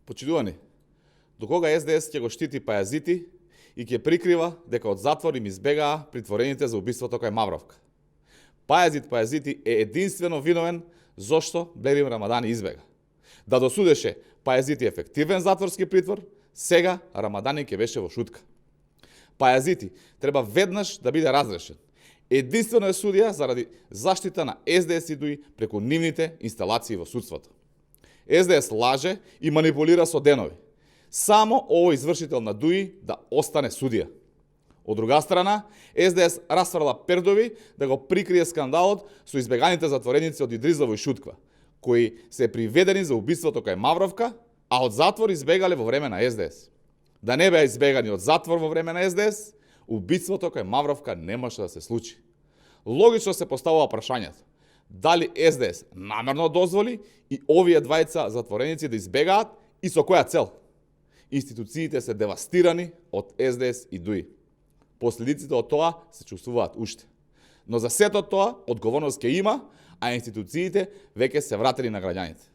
Почитувани, до кога СДС ќе го штити Пајазити и ќе прикрива дека од затвор им избегаа притворените за убиството кај Мавровка. Пајазити е единствено виновен зошто Блерим Рамадани избега. Да досудеше Пајазити ефективен затворски притвор, сега Рамадани ќе беше во шутка. Пајазити треба веднаш да биде разрешен. Единствено е судија заради заштита на СДС и ДУИ преку нивните инсталации во судството. СДС лаже и манипулира со денови. Само овој извршител на ДУИ да остане судија. Од друга страна, СДС расфрла пердови да го прикрие скандалот со избеганите затвореници од Идризово и Шутква, кои се приведени за убиството кај Мавровка, а од затвор избегале во време на СДС. Да не беа избегани од затвор во време на СДС, убиството кај Мавровка немаше да се случи. Логично се поставува прашањето: дали СДС намерно дозволи и овие двајца затвореници да избегаат и со која цел? Институциите се девастирани од СДС и ДУИ. Последиците од тоа се чувствуваат уште. Но за сето тоа одговорност ќе има, а институциите веќе се вратени на граѓаните.